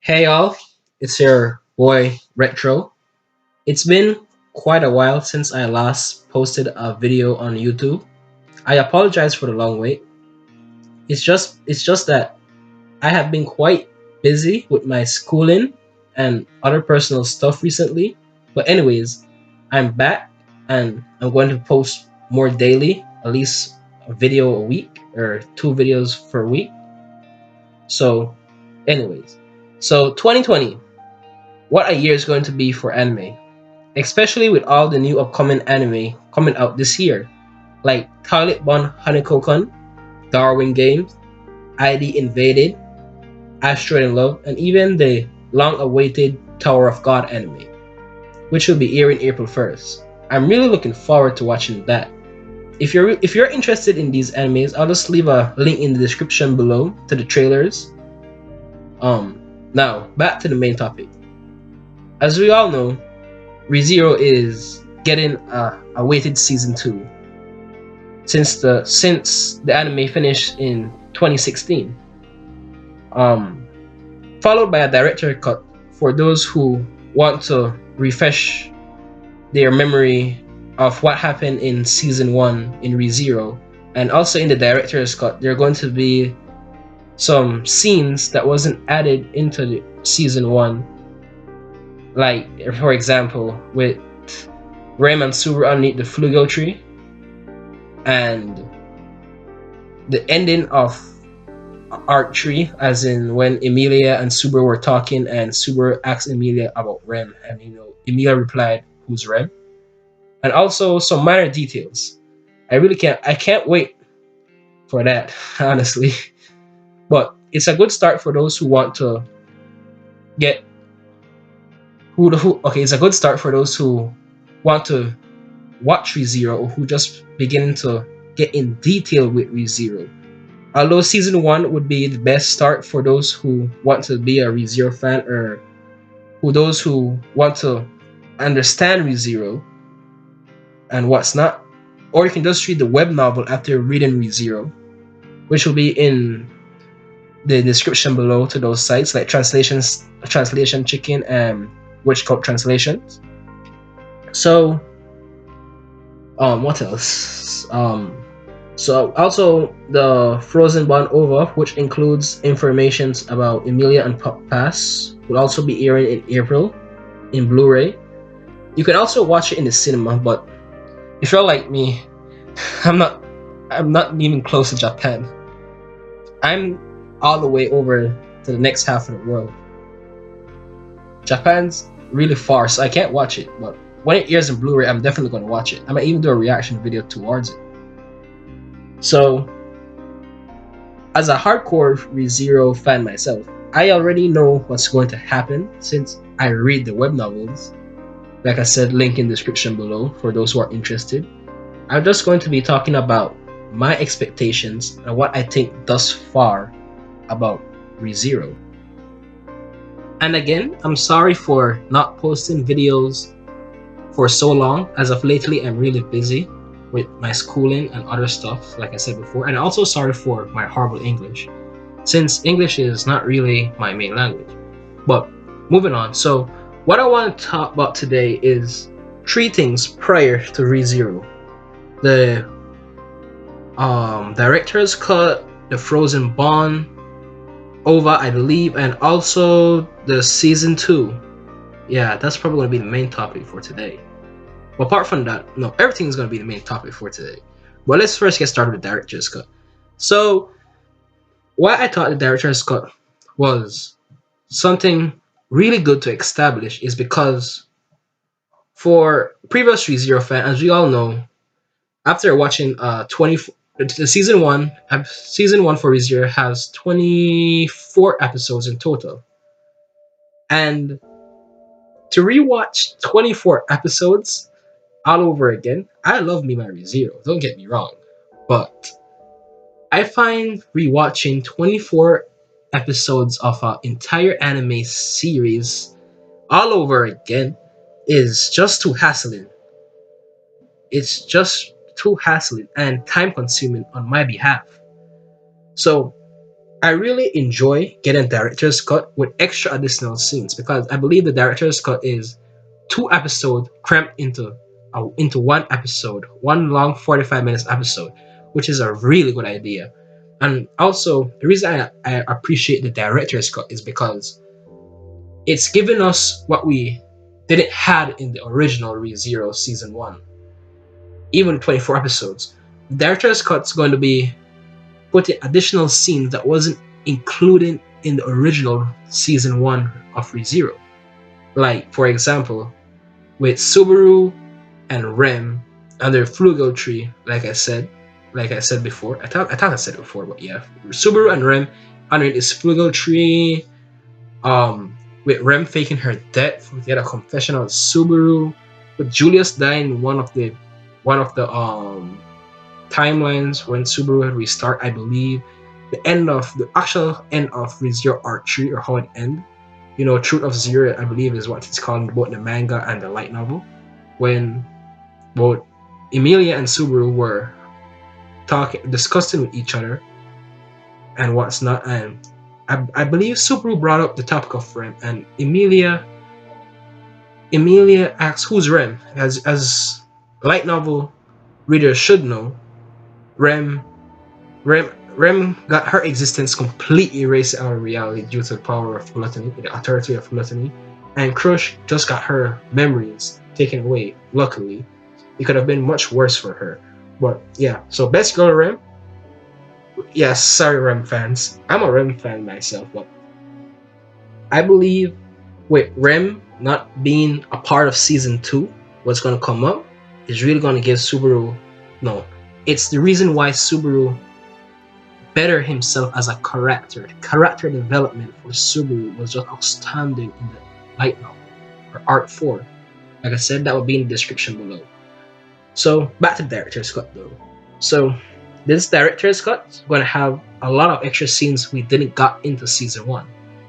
Hey all, it's your boy Retro. It's been quite a while since I last posted a video on YouTube. I apologize for the long wait. It's just that I have been quite busy with my schooling and other personal stuff recently. But anyways, I'm back and I'm going to post more daily, at least a video a week or two videos per week. So anyways, so 2020, what a year is going to be for anime, especially with all the new upcoming anime coming out this year, like Toilet Bon Hanekokon, Darwin Games, ID Invaded, Asteroid in Love, and even the long-awaited Tower of God anime, which will be airing April 1st. I'm really looking forward to watching that. If you're interested in these animes, I'll just leave a link in the description below to the trailers. Now back to the main topic. As we all know, ReZero is getting a awaited season 2 since the anime finished in 2016. Um, Followed by a director cut for those who want to refresh their memory of what happened in season 1 in ReZero, and also in the director's cut there are going to be some scenes that wasn't added into the season 1, like for example with Rem and Subaru underneath the Flugo tree, and the ending of Arc 3, as in when Emilia and Subaru were talking and Subaru asked Emilia about Rem, and Emilia replied, "Who's Rem?" And also some minor details. I can't wait for that, honestly. But it's a good start for those who want to get who okay, it's a good start for those who want to watch ReZero, or who just begin to get in detail with ReZero. Although season 1 would be the best start for those who want to be a ReZero fan, or those who want to understand ReZero and what's not. Or you can just read the web novel after reading ReZero, which will be in the description below to those sites like Translation Chicken and Witch Cult Translations. So what else? So also the Frozen Bond OVA, which includes informations about Emilia and Pup Pass, will also be airing in April in Blu-ray. You can also watch it in the cinema, but if you're like me, I'm not I'm not even close to Japan. I'm all the way over to the next half of the world. Japan's really far, so I can't watch it. But when it airs in Blu-ray, I'm definitely going to watch it. I might even do a reaction video towards it. So, as a hardcore ReZero fan myself, I already know what's going to happen since I read the web novels. Like I said, link in the description below for those who are interested. I'm just going to be talking about my expectations and what I think thus far about ReZero. And again, I'm sorry for not posting videos for so long. As of lately, I'm really busy with my schooling and other stuff, like I said before. And also sorry for my horrible English, since English is not really my main language. But moving on. So what I want to talk about today is three things prior to ReZero: the director's cut, the Frozen Bond OVA, I believe, and also the season 2. Yeah, that's probably going to be the main topic for today. But apart from that, no, everything is going to be the main topic for today. But let's first get started with the director's cut. So, why I thought the director's cut was something really good to establish is because for previous ReZero fan, as we all know, after watching 20 the season 1 for ReZero has 24 episodes in total. And to rewatch 24 episodes all over again, I love me my ReZero, don't get me wrong. But I find rewatching 24 episodes of an entire anime series all over again is just too hassling. It's just too hassling and time consuming on my behalf. So I really enjoy getting director's cut with extra additional scenes because I believe the director's cut is 2 episodes cramped into one episode, one long 45 minutes episode, which is a really good idea. And also, the reason I appreciate the director's cut is because it's given us what we didn't had in the original ReZero season 1, even 24 episodes. The director's cut's going to be putting additional scenes that wasn't included in the original season 1 of ReZero. Like, for example, with Subaru and Rem and their Flugel tree, like I said before. I thought I said it before, but yeah. Subaru and Rem under this Flugel tree, with Rem faking her death, we get a confession on Subaru, with Julius dying in one of the timelines when Subaru had restart, I believe. The actual end of ReZero Arc 3, or how it end. You know, Truth of Zero, I believe, is what it's called in both the manga and the light novel. When both Emilia and Subaru were discussing with each other and what's not, and I believe Subaru brought up the topic of Rem, and Emilia asks, "Who's Rem?" As light novel readers should know, Rem got her existence completely erased out of reality due to the power of gluttony, the authority of gluttony, and Crush just got her memories taken away. Luckily, it could have been much worse for her. But yeah, so best girl Rem. Yes, sorry Rem fans. I'm a Rem fan myself, but I believe with Rem not being a part of season 2, what's going to come up is really going to give Subaru. No, it's the reason why Subaru better himself as a character. The character development for Subaru was just outstanding in the light novel, or Arc 4. Like I said, that will be in the description below. So back to the director's cut though. So this director's cut is going to have a lot of extra scenes we didn't got into season 1,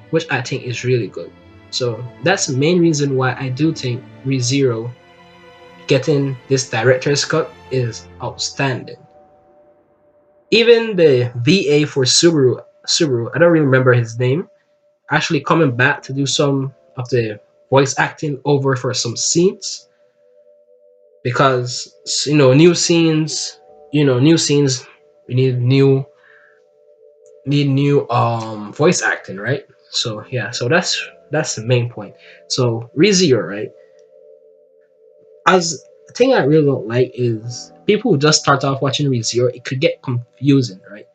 which I think is really good. So that's the main reason why I do think ReZero getting this director's cut is outstanding. Even the VA for Subaru, I don't really remember his name, actually coming back to do some of the voice acting over for some scenes, because new scenes, we need new voice acting, right? So yeah, so that's the main point. So ReZero, right? As the thing I really don't like is people who just start off watching ReZero, it could get confusing, right?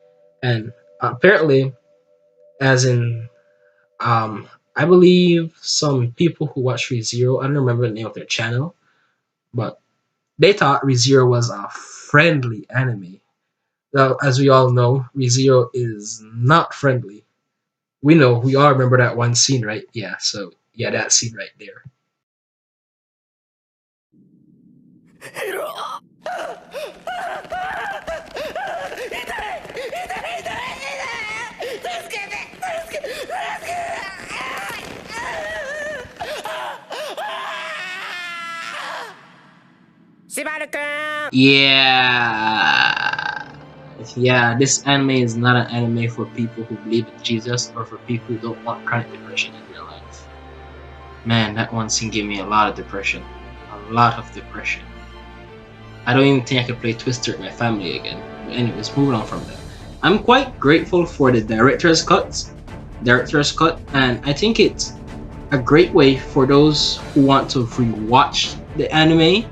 And apparently, as in, I believe some people who watch ReZero, I don't remember the name of their channel, but they thought ReZero was a friendly anime. Now, as we all know, ReZero is not friendly. We all remember that one scene, right? Yeah, so yeah, that scene right there. Yeah, this anime is not an anime for people who believe in Jesus or for people who don't want chronic depression in their life. Man, that one scene gave me a lot of depression. A lot of depression. I don't even think I could play Twister with my family again. But anyways, moving on from that. I'm quite grateful for the director's cut, and I think it's a great way for those who want to rewatch the anime,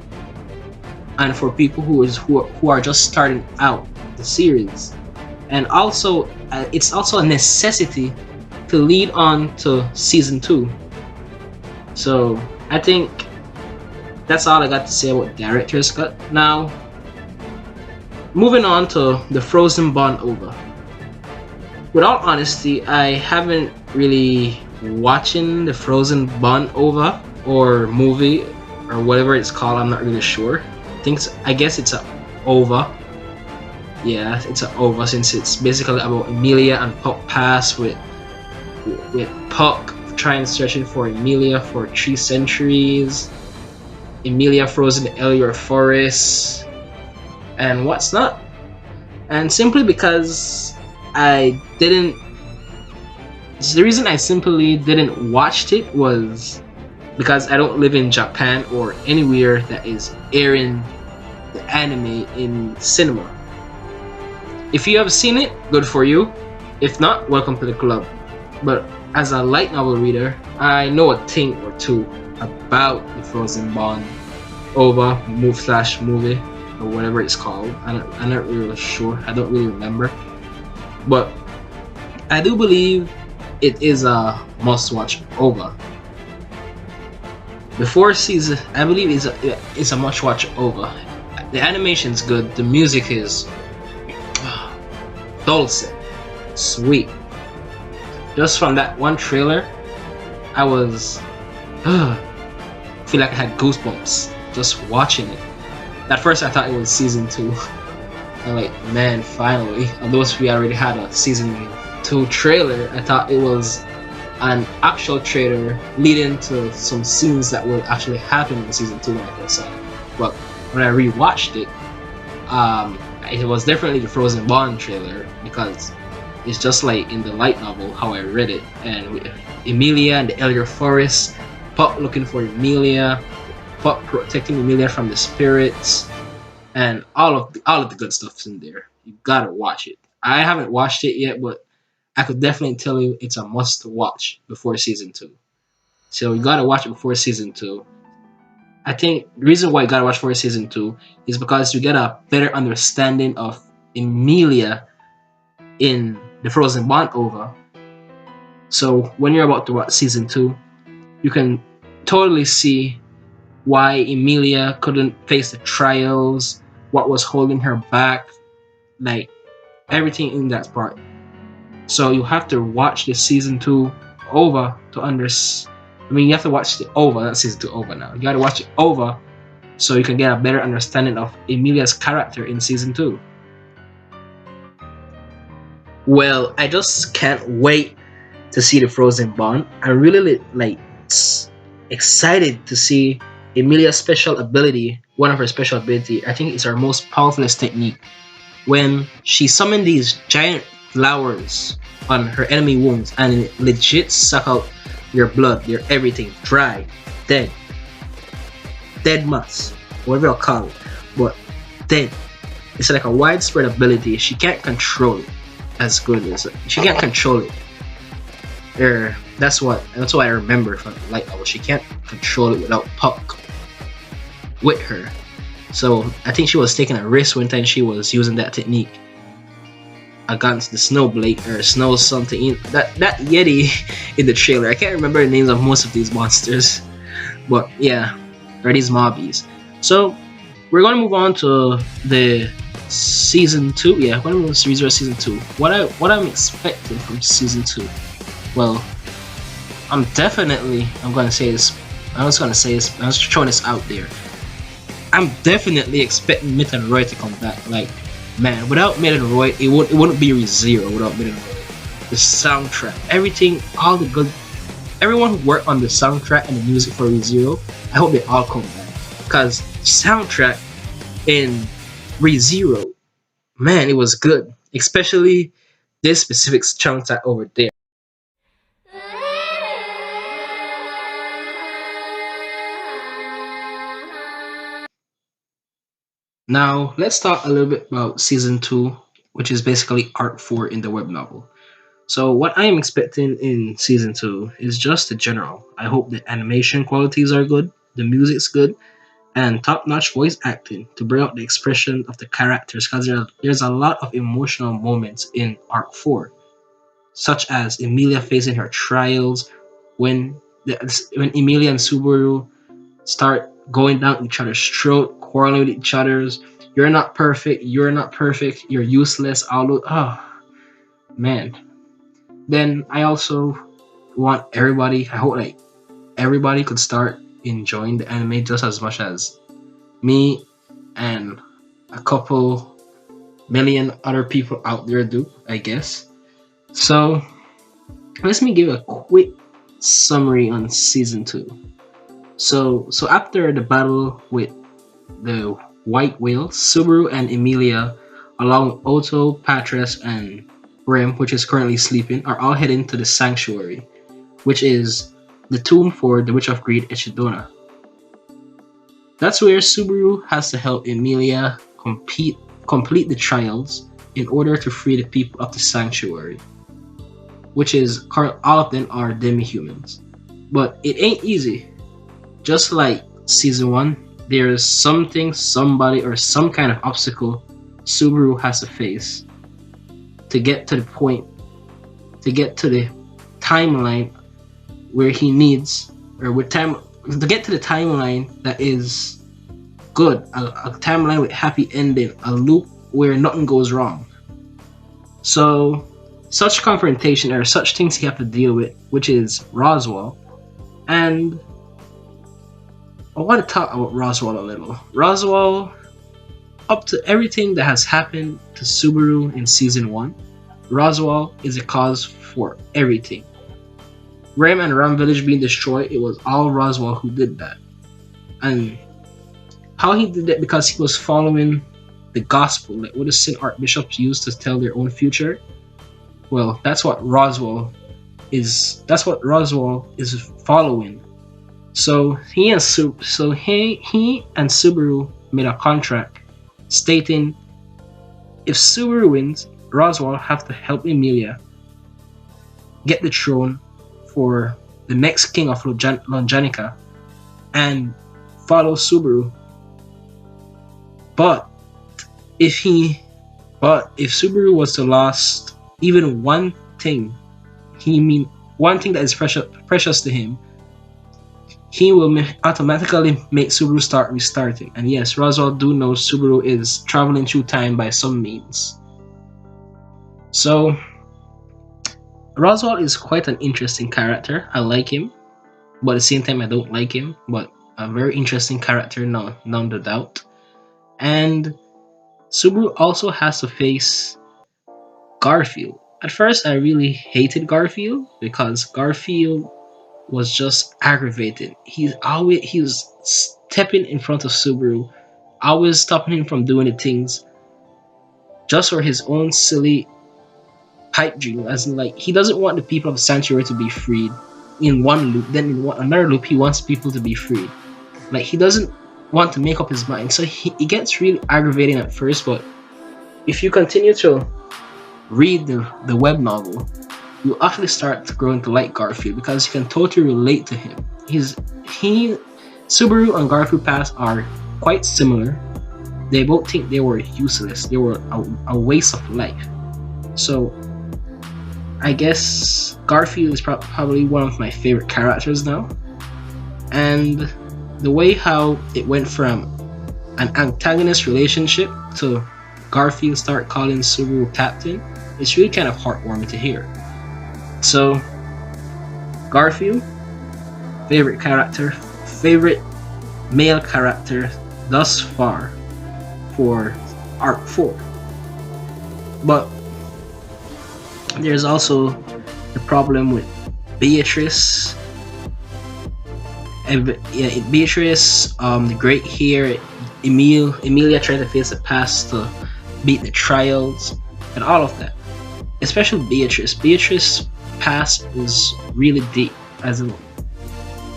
and for people who are just starting out the series. And also, it's also a necessity to lead on to season 2. So I think that's all I got to say about director's cut. Now, moving on to the Frozen Bond OVA. With all honesty, I haven't really watching the Frozen Bond OVA or movie or whatever it's called. I'm not really sure. I guess it's a OVA. Yeah, it's an OVA since it's basically about Emilia and Puck past with Puck searching for Emilia for 3 centuries. Emilia frozen in the Elior Forest and what's not. And simply because I didn't The reason I simply didn't watch it was because I don't live in Japan or anywhere that is airing the anime in cinema. If you have seen it, good for you. If not, welcome to the club. But as a light novel reader, I know a thing or two about the Frozen Bond OVA movie or whatever it's called. I'm not really sure. I don't really remember. But I do believe it is a must-watch OVA. The fourth season, I believe, is a must-watch OVA. The animation's good. The music is dulcet, sweet. Just from that one trailer, I was feel like I had goosebumps just watching it. At first, I thought it was season 2. I'm like, man, finally. Although we already had a season 2 trailer, I thought it was an actual trailer leading to some scenes that will actually happen in season 2 when I first saw it. But when I rewatched it, it was definitely the Frozen Bond trailer because it's just like in the light novel how I read it, and with Emilia and the Elder Forest, Puck looking for Emilia, Puck protecting Emilia from the spirits, and all of the good stuff's in there. You gotta watch it. I haven't watched it yet, but I could definitely tell you it's a must watch before season 2. So you gotta watch it before season 2. I think the reason why you gotta watch for season 2 is because you get a better understanding of Emilia in the Frozen Bond OVA. So when you're about to watch season 2, you can totally see why Emilia couldn't face the trials, what was holding her back, like everything in that part. So you have to watch the season 2 OVA to understand. I mean, you have to watch the OVA, not season 2 OVA now. You gotta watch it OVA so you can get a better understanding of Emilia's character in season 2. Well, I just can't wait to see the Frozen Bond. I'm really excited to see Emilia's special ability. One of her special ability, I think it's her most powerful technique. When she summoned these giant flowers on her enemy wounds and it legit suck out your blood, your everything, dry, dead mass, whatever I'll call it, but dead. It's like a widespread ability. She can't control it as good as she can't control it. That's what I remember from the light novel. She can't control it without Puck with her. So I think she was taking a risk one time she was using that technique against the snow blade or snow something. That Yeti in the trailer. I can't remember the names of most of these monsters, but yeah, or these mobbies. So we're gonna move on to the season 2. Yeah, when we reserve season 2. What I'm expecting from season 2. Well, I'm gonna say this. I'm just throwing this out there. I'm definitely expecting Myth and Roy to come back. Like, man, without Myth and Roy, it wouldn't be ReZero without Myth and Roy. The soundtrack, everything, all the good, everyone who worked on the soundtrack and the music for ReZero, I hope they all come back. Because soundtrack in ReZero, man, it was good. Especially this specific soundtrack over there. Now, let's talk a little bit about season 2, which is basically arc 4 in the web novel. So, what I am expecting in season 2 is just the general. I hope the animation qualities are good, the music's good, and top notch voice acting to bring out the expression of the characters because there's a lot of emotional moments in arc 4, such as Emilia facing her trials, when, when Emilia and Subaru start going down each other's throat, quarreling with each other's. You're not perfect. You're not perfect. You're useless. Although, oh man. Then I also want everybody. I hope like everybody could start enjoying the anime just as much as me and a couple million other people out there do. I guess. So let me give a quick summary on season 2. So after the battle with the White Whale, Subaru and Emilia, along with Otto, Patras, and Rem, which is currently sleeping, are all heading to the Sanctuary, which is the tomb for the Witch of Greed Echidna. That's where Subaru has to help Emilia complete the trials in order to free the people of the Sanctuary, which is all of them are demi-humans. But it ain't easy. Just like season 1, there's something, somebody, or some kind of obstacle Subaru has to face to get to the point, to get to the timeline where he needs, or to get to the timeline that is good, a timeline with happy ending, a loop where nothing goes wrong. So, such confrontation or such things you have to deal with, which is Roswaal, and I want to talk about Roswaal a little. Roswaal, up to everything that has happened to Subaru in season 1, Roswaal is a cause for everything. Rem and Ram Village being destroyed, it was all Roswaal who did that. And how he did that, because he was following the gospel, like what the Sin Archbishops used to tell their own future. Well, that's what Roswaal is. That's what Roswaal is following. So he and Subaru made a contract stating if Subaru wins, Roswaal have to help Emilia get the throne for the next king of Lonjanica and follow Subaru. But if Subaru was to lose even one thing, one thing that is precious to him, he will automatically make Subaru start restarting. And yes, Roswaal do know Subaru is traveling through time by some means. So Roswaal is quite an interesting character. I like him, but at the same time I don't like him. But a very interesting character, none the doubt. And Subaru also has to face Garfield. At first I really hated Garfield because Garfield was just aggravated. He was stepping in front of Subaru, always stopping him from doing the things just for his own silly pipe dream, as in like he doesn't want the people of the Sanctuary to be freed in one loop, then in another loop he wants people to be freed. Like he doesn't want to make up his mind, so it gets really aggravating at first. But if you continue to read the web novel, you actually start to grow to like Garfield because you can totally relate to him. Subaru and Garfield past are quite similar. They both think they were useless. They were a waste of life. So I guess Garfield is probably one of my favorite characters now. And the way how it went from an antagonist relationship to Garfield start calling Subaru Captain, it's really kind of heartwarming to hear. So Garfield, favorite male character thus far for Arc 4. But there's also the problem with Beatrice. Beatrice, the Great Hair, Emilia trying to face the past to beat the trials, and all of that. Especially Beatrice. Beatrice's past is really deep, as in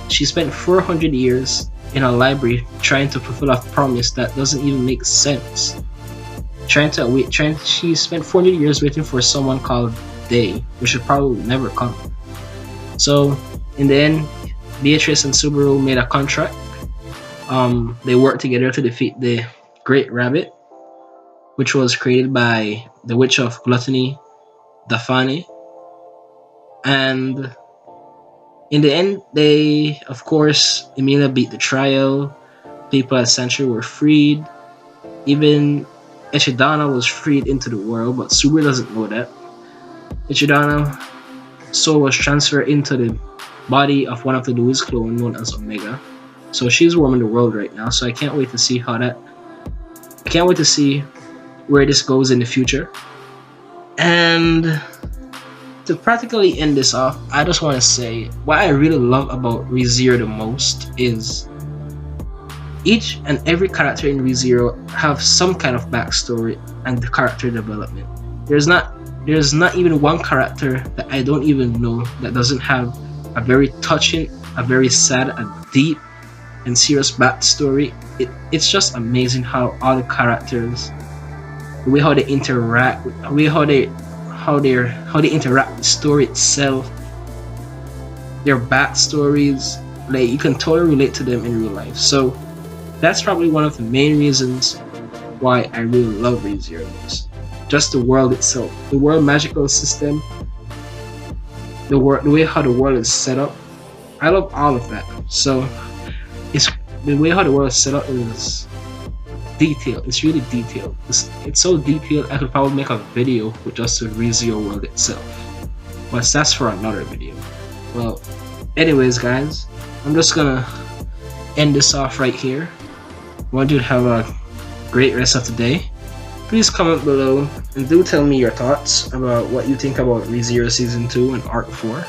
she spent 400 years in a library trying to fulfill a promise that doesn't even make sense. She spent 400 years waiting for someone called Day, which would probably never come. So in the end, Beatrice and Subaru made a contract. They worked together to defeat the Great Rabbit, which was created by the Witch of Gluttony, Daphne. And in the end, Emilia beat the trial. People at Sanctuary were freed. Even Echidna was freed into the world, but Subaru doesn't know that. Echidna's soul was transferred into the body of one of the Louis clones known as Omega. So she's roaming the world right now. So I can't wait to see where this goes in the future. And to practically end this off, I just want to say what I really love about ReZero the most is each and every character in ReZero have some kind of backstory and character development. There's not there's not even one character that I don't even know that doesn't have a very touching, a very sad, a deep and serious backstory. It's just amazing how all the characters, the way how they interact, the way how they interact with the story itself, their backstories, like you can totally relate to them in real life. So that's probably one of the main reasons why I really love ReZero. Just the world itself, the world magical system, the way how the world is set up. I love all of that. So it's the way how the world is set up is detailed. It's really detailed. It's so detailed. I could probably make a video with just the ReZero world itself. But that's for another video. Well, anyways, guys, I'm just gonna end this off right here. I want you to have a great rest of the day. Please comment below and do tell me your thoughts about what you think about ReZero Season 2 and Arc 4.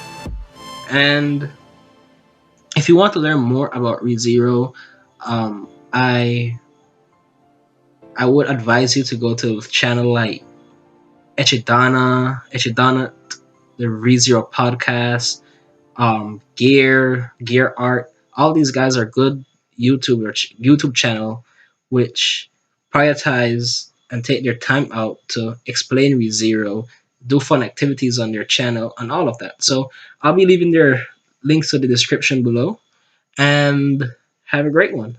And if you want to learn more about ReZero, I would advise you to go to a channel like Echidana, the ReZero podcast, Gear Art. All these guys are good YouTube channel which prioritize and take their time out to explain ReZero, do fun activities on their channel, and all of that. So I'll be leaving their links to the description below, and have a great one.